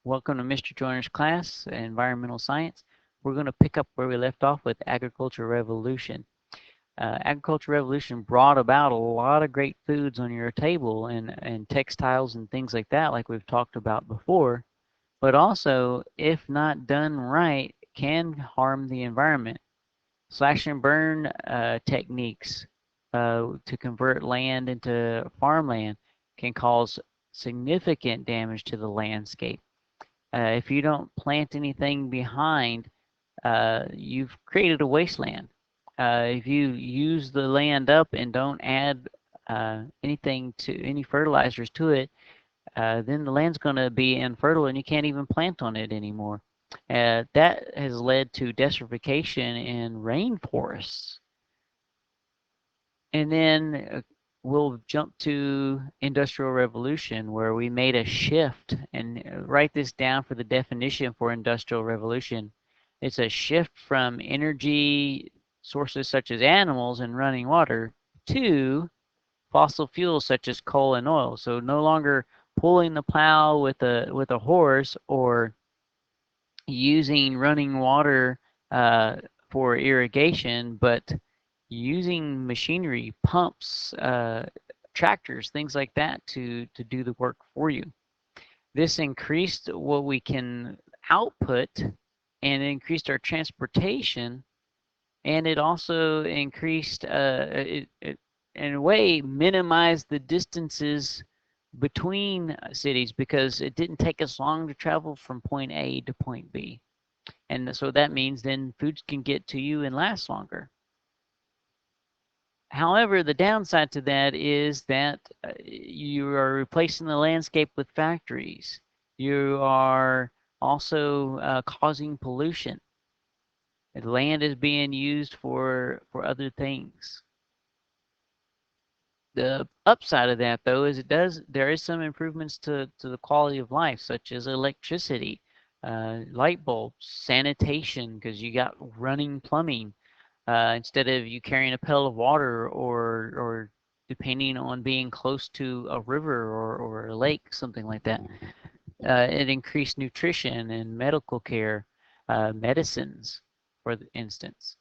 Welcome to Mr. Joyner's class, Environmental Science. We're going to pick up where we left off with Agriculture Revolution. Agriculture Revolution brought about a lot of great foods on your table and textiles and things like we've talked about before, but also, if not done right, can harm the environment. Slash and burn techniques to convert land into farmland can cause significant damage to the landscape. If you don't plant anything behind, you've created a wasteland. If you use the land up and don't add anything to any fertilizers to it, then the land's going to be infertile and you can't even plant on it anymore. That has led to desertification in rainforests. And then we'll jump to Industrial Revolution, where we made a shift. And write this down for the definition for Industrial Revolution. It's a shift from energy sources such as animals and running water to fossil fuels such as coal and oil. So no longer pulling the plow with a horse or using running water for irrigation, but using machinery, pumps, tractors, things like that to do the work for you. This increased what we can output and increased our transportation, and it also increased, in a way, minimized the distances between cities because it didn't take us long to travel from point A to point B. And so that means then foods can get to you and last longer. However, the downside to that is that you are replacing the landscape with factories. You are also causing pollution. The land is being used for other things. The upside of that, though, is there is some improvements to the quality of life, such as electricity, light bulbs, sanitation, because you got running plumbing, instead of you carrying a pail of water or depending on being close to a river or a lake, something like that. It increased nutrition and medical care, medicines, for instance.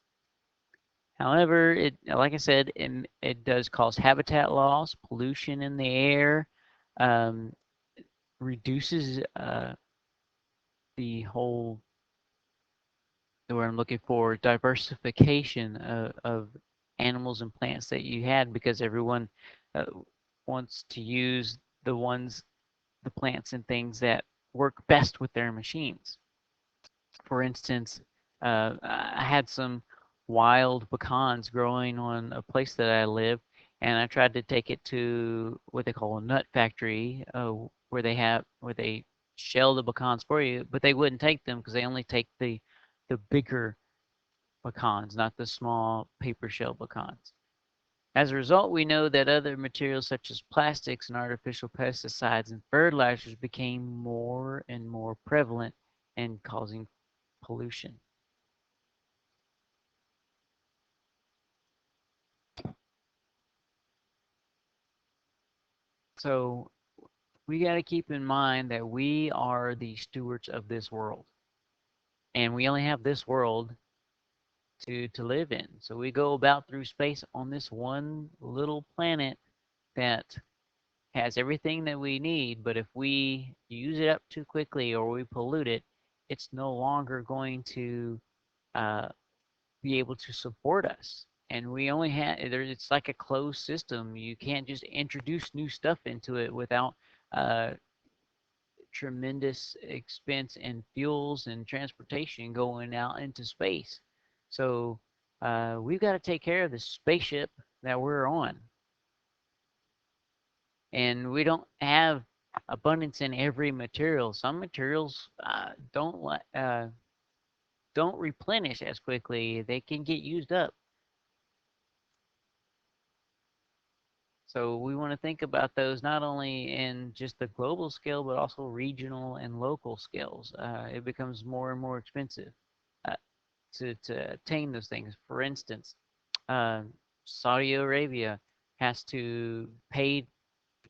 However, like I said, it does cause habitat loss, pollution in the air, um, reduces the whole, the word I'm looking for, diversification of animals and plants that you had because everyone uh, wants to use the plants and things that work best with their machines. For instance, I had some wild pecans growing on a place that I live, and I tried to take it to what they call a nut factory, where they shell the pecans for you, but they wouldn't take them because they only take the bigger pecans, not the small paper shell pecans. As a result, we know that other materials such as plastics and artificial pesticides and fertilizers became more and more prevalent and causing pollution. So we got to keep in mind that we are the stewards of this world, and we only have this world to live in. So we go about through space on this one little planet that has everything that we need, but if we use it up too quickly or we pollute it, it's no longer going to uh, be able to support us. And we only have, it's like a closed system. You can't just introduce new stuff into it without uh, tremendous expense in fuels and transportation going out into space. So we've got to take care of the spaceship that we're on. And we don't have abundance in every material. Some materials don't replenish as quickly. They can get used up. So we want to think about those not only in just the global scale, but also regional and local scales. It becomes more and more expensive uh, to attain those things. For instance, uh, Saudi Arabia has to pay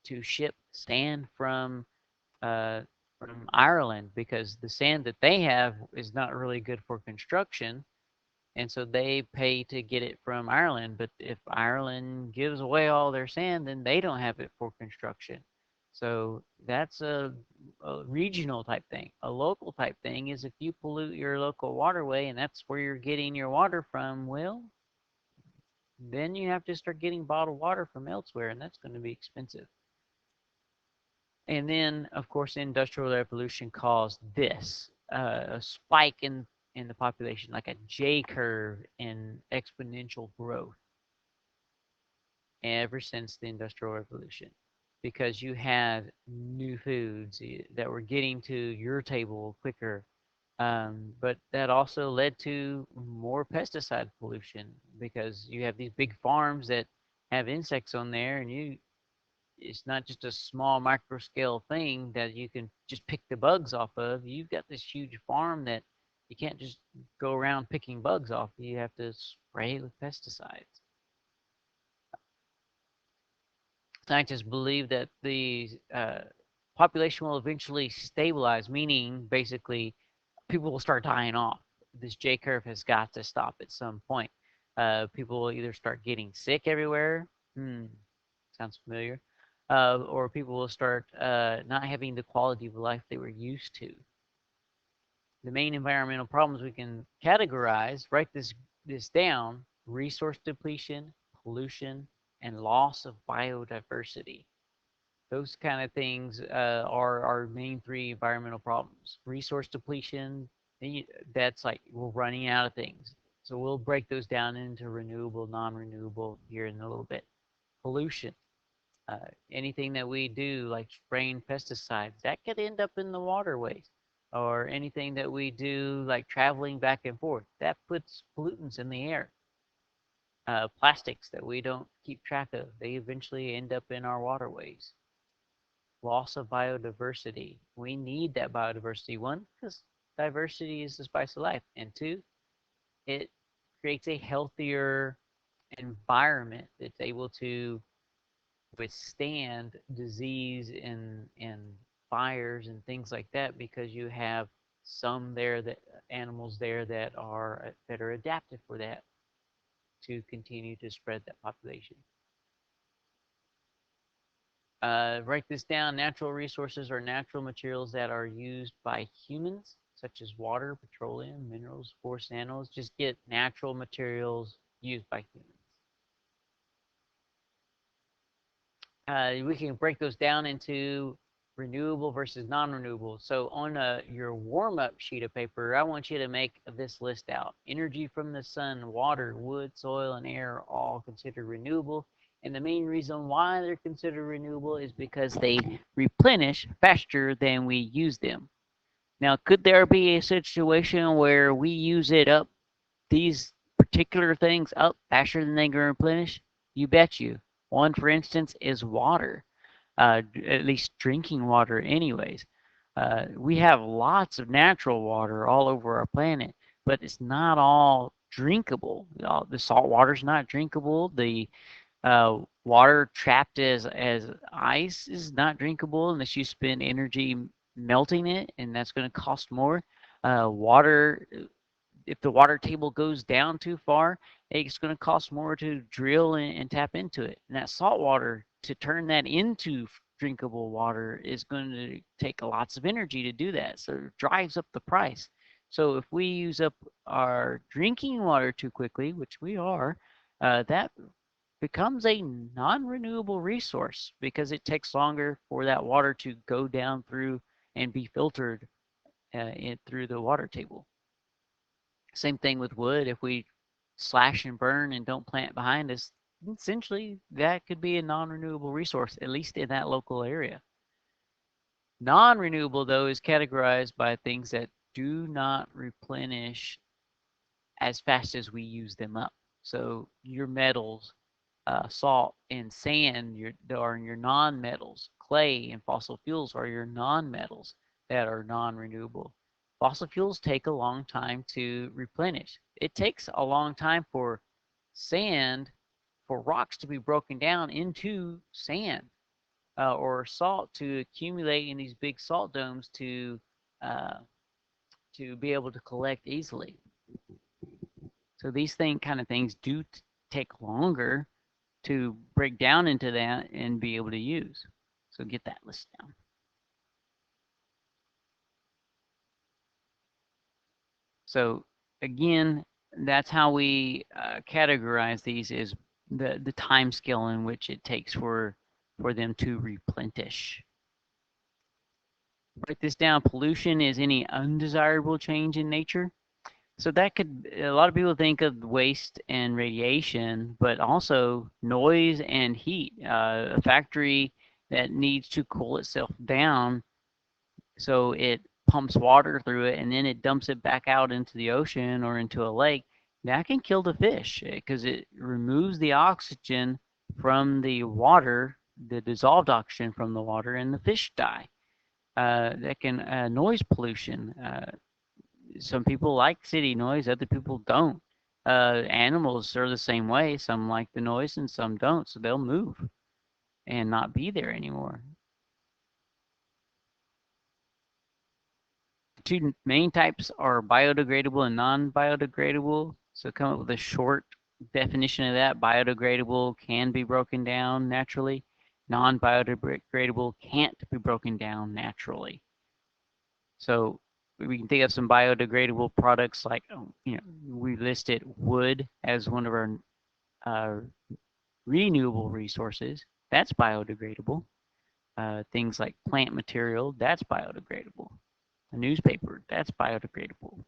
to ship sand from from Ireland because the sand that they have is not really good for construction, and so they pay to get it from Ireland. But if Ireland gives away all their sand, then they don't have it for construction. So that's a regional type thing. A local type thing is if you pollute your local waterway and that's where you're getting your water from, well, then you have to start getting bottled water from elsewhere, and that's going to be expensive. And then, of course, the Industrial Revolution caused this a spike in the population, like a J curve in exponential growth ever since the Industrial Revolution, because you had new foods that were getting to your table quicker. But that also led to more pesticide pollution because you have these big farms that have insects on there, and it's not just a small micro scale thing that you can just pick the bugs off of. You've got this huge farm that you can't just go around picking bugs off. You have to spray with pesticides. Scientists believe that the population will eventually stabilize, meaning basically people will start dying off. This J curve has got to stop at some point. People will either start getting sick everywhere. Sounds familiar. Or people will start not having the quality of life they were used to. The main environmental problems we can categorize, write this down: resource depletion, pollution, and loss of biodiversity. Those kind of things are our main three environmental problems. Resource depletion, that's like we're running out of things. So we'll break those down into renewable, non-renewable here in a little bit. Pollution, anything that we do, like spraying pesticides, that could end up in the waterways. Or anything that we do, like traveling back and forth, that puts pollutants in the air. Plastics that we don't keep track of, they eventually end up in our waterways. Loss of biodiversity. We need that biodiversity. One, because diversity is the spice of life. And two, it creates a healthier environment that's able to withstand disease and fires and things like that because you have some there that animals there that are adapted for that to continue to spread that population. Write this down. Natural resources are natural materials that are used by humans, such as water, petroleum, minerals, forest animals. Just get natural materials used by humans. We can break those down into renewable versus non-renewable. So on your warm-up sheet of paper, I want you to make this list out. Energy from the sun, water, wood, soil, and air are all considered renewable. And the main reason why they're considered renewable is because they replenish faster than we use them. Now, could there be a situation where we use it up, these particular things up faster than they can replenish? You bet you. One, for instance, is water, at least drinking water, anyways. We have lots of natural water all over our planet, but it's not all drinkable. The salt water is not drinkable. The water trapped as ice is not drinkable unless you spend energy melting it, and that's going to cost more. Water, if the water table goes down too far, it's going to cost more to drill and tap into it. And that salt water, to turn that into drinkable water, is going to take lots of energy to do that. So it drives up the price. So if we use up our drinking water too quickly, which we are, that becomes a non-renewable resource because it takes longer for that water to go down through and be filtered through the water table. Same thing with wood. If we slash and burn and don't plant behind us, essentially that could be a non-renewable resource, at least in that local area. Non-renewable, though, is categorized by things that do not replenish as fast as we use them up. So your metals, salt and sand are your non-metals. Clay and fossil fuels are your non-metals that are non-renewable. Fossil fuels take a long time to replenish. It takes a long time for sand, for rocks to be broken down into sand. or salt to accumulate in these big salt domes uh, to be able to collect easily. So these kind of things do take longer to break down into that and be able to use. So get that list down. So again, that's how we categorize these, is the time scale in which it takes for them to replenish. Write this down. Pollution is any undesirable change in nature. So that could, a lot of people think of waste and radiation, but also noise and heat. A factory that needs to cool itself down, so it pumps water through it and then it dumps it back out into the ocean or into a lake. That can kill the fish because it removes the oxygen from the water, the dissolved oxygen from the water, and the fish die. That can noise pollution. Some people like city noise, other people don't. Animals are the same way. Some like the noise and some don't, so they'll move and not be there anymore. Two main types are biodegradable and non-biodegradable. So come up with a short definition of that. Biodegradable can be broken down naturally. Non-biodegradable can't be broken down naturally. So we can think of some biodegradable products like, we listed wood as one of our uh, renewable resources. That's biodegradable. Things like plant material, that's biodegradable. A newspaper, that's biodegradable.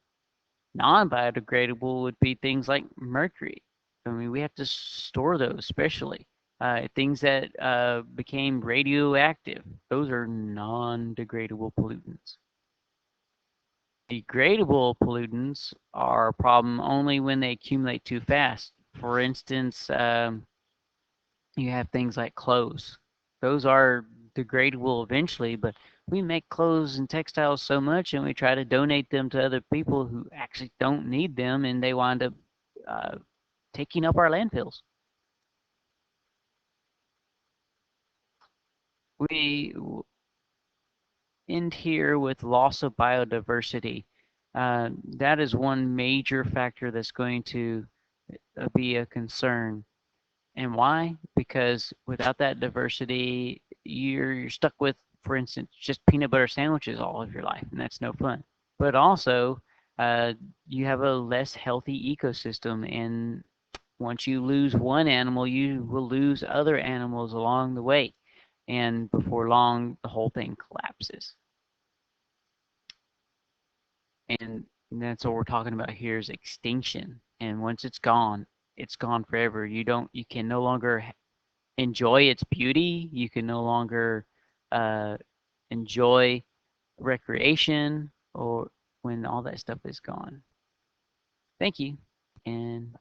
Non-biodegradable would be things like mercury. I mean, we have to store those, especially things that became radioactive. Those are non-degradable pollutants. Degradable pollutants are a problem only when they accumulate too fast. For instance, you have things like clothes. Those are degradable eventually, but we make clothes and textiles so much and we try to donate them to other people who actually don't need them, and they wind up uh, taking up our landfills. We end here with loss of biodiversity. That is one major factor that's going to be a concern. And why? Because without that diversity, you're stuck with, for instance, just peanut butter sandwiches all of your life, and that's no fun. But also, uh, you have a less healthy ecosystem, and once you lose one animal, you will lose other animals along the way, and before long, the whole thing collapses. And that's what we're talking about here, is extinction. And once it's gone forever. You can no longer enjoy its beauty. You can no longer uh, enjoy recreation or when all that stuff is gone. Thank you, and